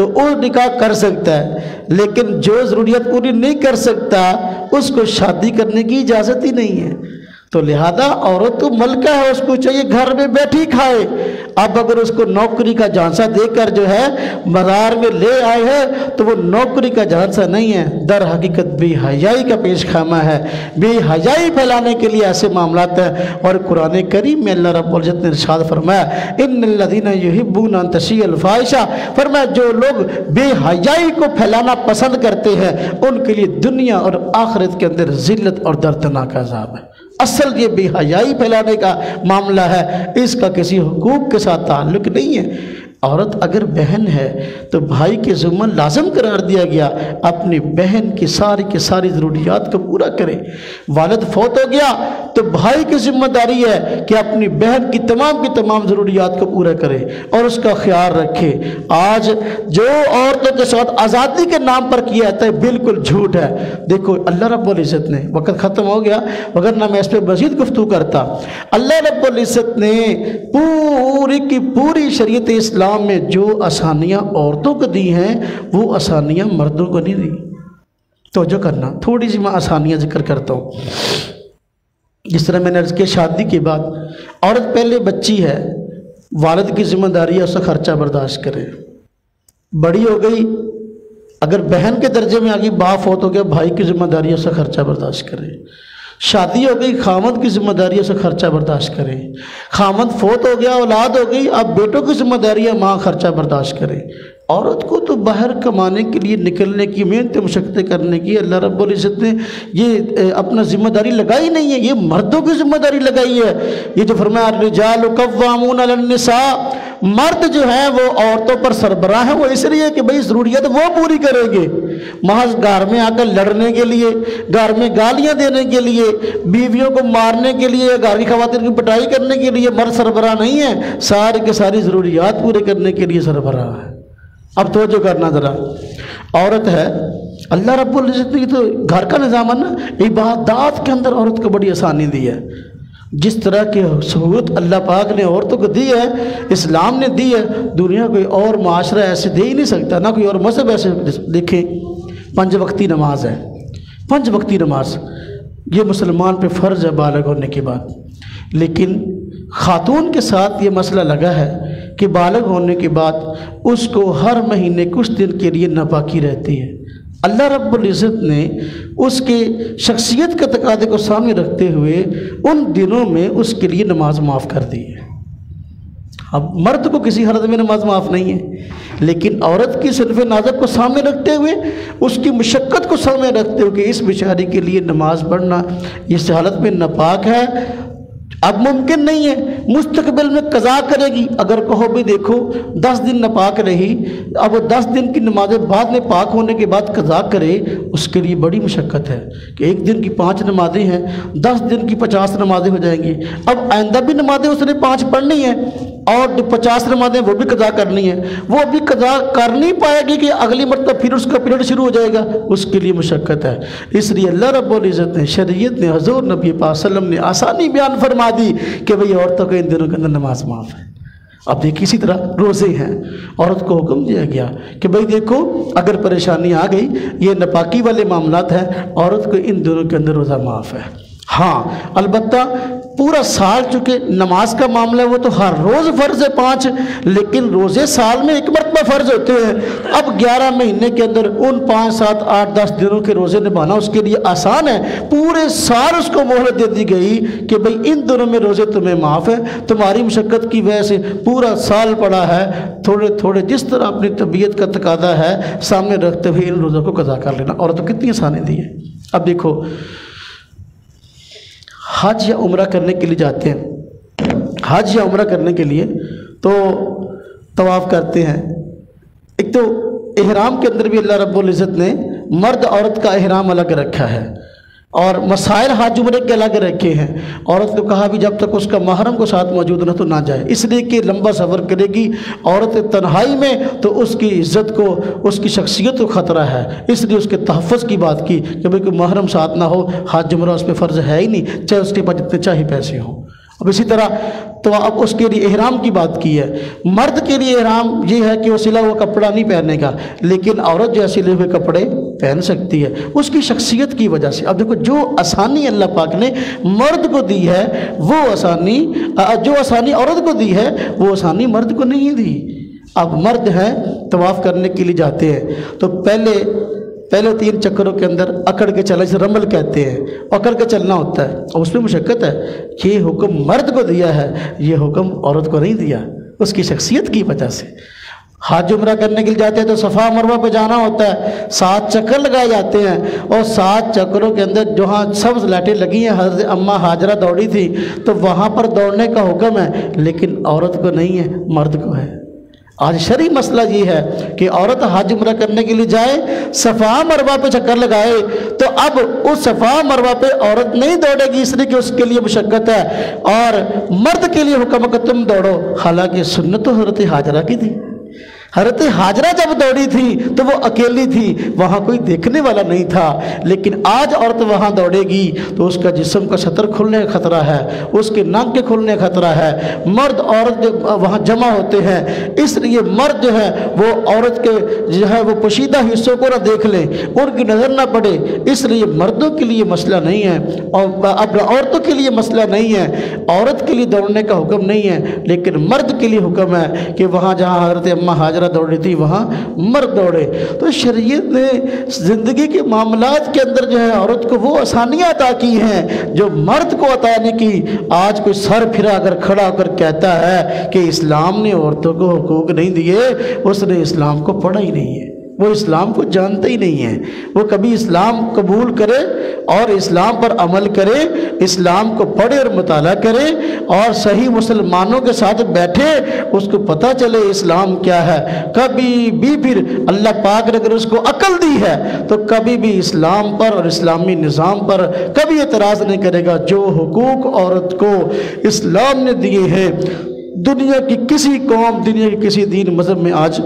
Speaker 1: تو وہ نکاح کر سکتا ہے، لیکن جو ضروریات پوری نہیں کر سکتا اس کو شادی کرنے کی اجازت ہی نہیں ہے۔ تو لہذا عورت تو ملکہ ہے، اس کو چاہیے گھر میں بیٹھی کھائے۔ اب اگر اس کو نوکری کا جھانسا دے کر جو ہے بازار میں لے آئے ہیں تو وہ نوکری کا جھانسا نہیں ہے، در حقیقت بے حیائی کا پیش خامہ ہے، بے حیائی پھیلانے کے لیے ایسے معاملات ہیں۔ اور قرآن کریم میں اللہ رب العزت نے ارشاد فرمایا ان الذین یحبون ان تشیع الفاحشہ، فرمایا جو لوگ بے حیائی کو پھیلانا پسند کرتے ہیں ان کے لیے دنیا اور آخرت کے اندر ذلت اور دردناک عذاب ہے۔ اصل یہ بے حیائی پھیلانے کا معاملہ ہے، اس کا کسی حقوق کے ساتھ تعلق نہیں ہے۔ عورت اگر بہن ہے تو بھائی کے ذمہ لازم قرار دیا گیا اپنی بہن کی ساری ضروریات کو پورا کرے۔ والد فوت ہو گیا تو بھائی کی ذمہ داری ہے کہ اپنی بہن کی تمام ضروریات کو پورا کرے اور اس کا خیال رکھے۔ آج جو عورتوں کے ساتھ آزادی کے نام پر کیا جاتا ہے بالکل جھوٹ ہے۔ دیکھو اللہ رب العزت نے، وقت ختم ہو گیا وگرنہ میں اس پہ مزید گفتگو کرتا، اللہ رب العزت نے پوری کی پوری شریعت اسلام میں جو آسانیاں عورتوں کو دی ہیں وہ آسانیاں مردوں کو نہیں دی۔ توجہ کرنا، تھوڑی سی میں آسانیاں ذکر کرتا ہوں۔ جس طرح میں نے عرض کیا شادی کے بعد عورت پہلے بچی ہے، والد کی ذمہ داری ہے اس کا خرچہ برداشت کرے۔ بڑی ہو گئی، اگر بہن کے درجے میں آگئی، باپ فوت ہو گیا، بھائی کی ذمہ داری ہے اس کا خرچہ برداشت کرے۔ شادی ہو گئی، خامد کی ذمہ داری ہے اسے خرچہ برداشت کرے۔ خامد فوت ہو گیا، اولاد ہو گئی، اب بیٹوں کی ذمہ داری ہے ماں خرچہ برداشت کرے۔ عورت کو تو باہر کمانے کے لیے نکلنے کی، محنت مشقتیں کرنے کی اللہ رب العزت نے یہ اپنا ذمہ داری لگائی نہیں ہے، یہ مردوں کی ذمہ داری لگائی ہے۔ یہ جو فرمایا الرجال قوامون علی النساء، مرد جو ہیں وہ عورتوں پر سربراہ ہیں، وہ اس لیے کہ بھئی ضروریات وہ پوری کریں گے۔ محض گھر میں آ کر لڑنے کے لیے، گھر میں گالیاں دینے کے لیے، بیویوں کو مارنے کے لیے، گھر کی خواتین کی پٹائی کرنے کے لیے مرد سربراہ نہیں ہے، ساری کے ساری ضروریات پورے کرنے کے لیے سربراہ ہے۔ اب توجہ کرنا ذرا، عورت ہے، اللہ رب العزت نے تو گھر کا نظام ہے نا، عبادات کے اندر عورت کو بڑی آسانی دی ہے۔ جس طرح کی سہولت اللہ پاک نے عورتوں کو دی ہے، اسلام نے دی ہے، دنیا کوئی اور معاشرہ ایسے دے ہی نہیں سکتا، نہ کوئی اور مذہب ایسے۔ دیکھیں 5 وقتی نماز ہے، 5 وقتی نماز یہ مسلمان پہ فرض ہے بالغ ہونے کے بعد، لیکن خاتون کے ساتھ یہ مسئلہ لگا ہے کہ بالغ ہونے کے بعد اس کو ہر مہینے کچھ دن کے لیے ناپاکی رہتی ہے۔ اللہ رب العزت نے اس کے شخصیت کے تقاضے کو سامنے رکھتے ہوئے ان دنوں میں اس کے لیے نماز معاف کر دی ہے۔ اب مرد کو کسی حالت میں نماز معاف نہیں ہے، لیکن عورت کی صنف نازک کو سامنے رکھتے ہوئے، اس کی مشقت کو سامنے رکھتے ہوئے کہ اس بیچاری کے لیے نماز پڑھنا اس حالت میں ناپاک ہے، اب ممکن نہیں ہے، مستقبل میں قضا کرے گی۔ اگر کہو بھی دیکھو 10 دن ناپاک رہی، اب وہ 10 دن کی نمازیں بعد میں پاک ہونے کے بعد قضا کرے، اس کے لیے بڑی مشقت ہے کہ ایک دن کی 5 نمازیں ہیں، 10 دن کی 50 نمازیں ہو جائیں گی۔ اب آئندہ بھی نمازیں اس نے 5 پڑھنی ہیں اور 50 نمازیں وہ بھی قضا کرنی ہیں، وہ بھی قضا کر نہیں پائے گی کہ اگلی مرتبہ پھر اس کا پیریڈ شروع ہو جائے گا، اس کے لیے مشقت ہے۔ اس لیے اللہ رب العزت نے، شریعت نے، حضور نبی پاک صلی اللہ علیہ وسلم نے آسانی بیان فرما دی کہ بھئی عورتوں کو ان دنوں کے اندر نماز معاف ہے۔ اب دیکھیں اسی طرح روزے ہیں، عورت کو حکم دیا گیا کہ بھئی دیکھو اگر پریشانی آ گئی، یہ ناپاکی والے معاملات ہیں، عورت کو ان دنوں کے اندر روزہ معاف ہے۔ ہاں البتہ پورا سال چونکہ نماز کا معاملہ ہے وہ تو ہر روز فرض ہے 5، لیکن روزے سال میں 1 مرتبہ فرض ہوتے ہیں۔ اب 11 مہینے کے اندر ان 5، 7، 8، 10 دنوں کے روزے نبھانا اس کے لیے آسان ہے۔ پورے سال اس کو مہلت دے دی گئی کہ بھئی ان دنوں میں روزے تمہیں معاف ہے، تمہاری مشقت کی وجہ سے پورا سال پڑا ہے، تھوڑے تھوڑے جس طرح اپنی طبیعت کا تقاضا ہے سامنے رکھتے ہوئے ان روزوں کو قضا کر لینا۔ اور تو کتنی آسانی دی ہے۔ اب دیکھو حج یا عمرہ کرنے کے لیے جاتے ہیں، حج یا عمرہ کرنے کے لیے تو طواف کرتے ہیں۔ ایک تو احرام کے اندر بھی اللہ رب العزت نے مرد عورت کا احرام الگ رکھا ہے اور مسائل حج عمرے کے الگ رکھے ہیں۔ عورت کو کہا بھی جب تک اس کا محرم کو ساتھ موجود نہ تو نہ جائے، اس لیے کہ لمبا سفر کرے گی عورت تنہائی میں تو اس کی عزت کو، اس کی شخصیت کو خطرہ ہے، اس لیے اس کے تحفظ کی بات کی کہ بھئی کوئی محرم ساتھ نہ ہو، حج عمرہ اس پہ فرض ہے ہی نہیں، چاہے اس کے پاس جتنے چاہے پیسے ہوں۔ اب اسی طرح تو اب اس کے لیے احرام کی بات کی ہے۔ مرد کے لیے احرام یہ ہے کہ وہ سلا ہوا کپڑا نہیں پہننے کا، لیکن عورت جو ہے سلے ہوئے کپڑے پہن سکتی ہے اس کی شخصیت کی وجہ سے۔ اب دیکھو جو آسانی اللہ پاک نے مرد کو دی ہے وہ آسانی، جو آسانی عورت کو دی ہے وہ آسانی مرد کو نہیں دی۔ اب مرد ہیں طواف کرنے کے لیے جاتے ہیں تو پہلے 3 چکروں کے اندر اکڑ کے چلنا، جسے رمل کہتے ہیں، اکڑ کے چلنا ہوتا ہے اور اس میں مشقت ہے۔ یہ حکم مرد کو دیا ہے، یہ حکم عورت کو نہیں دیا، اس کی شخصیت کی وجہ سے۔ حج عمرہ کرنے کے لیے جاتے ہیں تو صفا مروہ پہ جانا ہوتا ہے، 7 چکر لگائے جاتے ہیں اور 7 چکروں کے اندر جہاں سبز لائٹیں لگی ہیں، حضرت اماں ہاجرہ دوڑی تھی تو وہاں پر دوڑنے کا حکم ہے، لیکن عورت کو نہیں ہے، مرد کو ہے۔ آج شرعی مسئلہ یہ ہے کہ عورت حج عمرہ کرنے کے لیے جائے، صفا مروہ پہ چکر لگائے تو اب اس صفا مروہ پہ عورت نہیں دوڑے گی، اس لیے کہ اس کے لیے مشقت ہے، اور مرد کے لیے حکم ہے کہ تم دوڑو، حالانکہ سنت تو حضرت ہاجرہ کی تھی۔ حضرت ہاجرہ جب دوڑی تھی تو وہ اکیلی تھی، وہاں کوئی دیکھنے والا نہیں تھا، لیکن آج عورت وہاں دوڑے گی تو اس کا جسم کا سطر کھلنے کا خطرہ ہے، اس کے ناک کے کھلنے کا خطرہ ہے، مرد عورت وہاں جمع ہوتے ہیں، اس لیے مرد جو ہے وہ عورت کے جو ہے وہ پوشیدہ حصوں کو نہ دیکھ لیں، ان کی نظر نہ پڑے، اس لیے مردوں کے لیے مسئلہ نہیں ہے اور اب عورتوں کے لیے مسئلہ نہیں ہے، عورت کے لیے دوڑنے کا حکم نہیں ہے، لیکن مرد کے لیے حکم ہے کہ وہاں جہاں حضرت اماں ہاجرہ دوڑی تھی وہاں مرد دوڑے۔ تو شریعت نے زندگی کے معاملات کے اندر جو ہے عورت کو وہ آسانیاں عطا کی ہیں جو مرد کو عطا نہیں کی۔ آج کوئی سر پھرا کر کھڑا ہو کر کہتا ہے کہ اسلام نے عورتوں کو حقوق نہیں دیے، اس نے اسلام کو پڑھا ہی نہیں ہے، وہ اسلام کو جانتا ہی نہیں ہے۔ وہ کبھی اسلام قبول کرے اور اسلام پر عمل کرے، اسلام کو پڑھے اور مطالعہ کرے اور صحیح مسلمانوں کے ساتھ بیٹھے، اس کو پتہ چلے اسلام کیا ہے۔ کبھی بھی پھر اللہ پاک نے اگر اس کو عقل دی ہے تو کبھی بھی اسلام پر اور اسلامی نظام پر کبھی اعتراض نہیں کرے گا۔ جو حقوق عورت کو اسلام نے دیے ہیں دنیا کی کسی قوم، دنیا کی کسی دین مذہب میں آج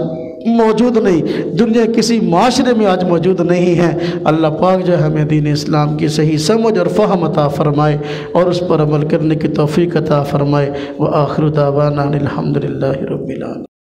Speaker 1: موجود نہیں، دنیا کسی معاشرے میں آج موجود نہیں ہے۔ اللہ پاک جو ہمیں دین اسلام کی صحیح سمجھ اور فہم عطا فرمائے اور اس پر عمل کرنے کی توفیق عطا فرمائے۔ وآخر دعوانا الحمدللہ رب العالمین۔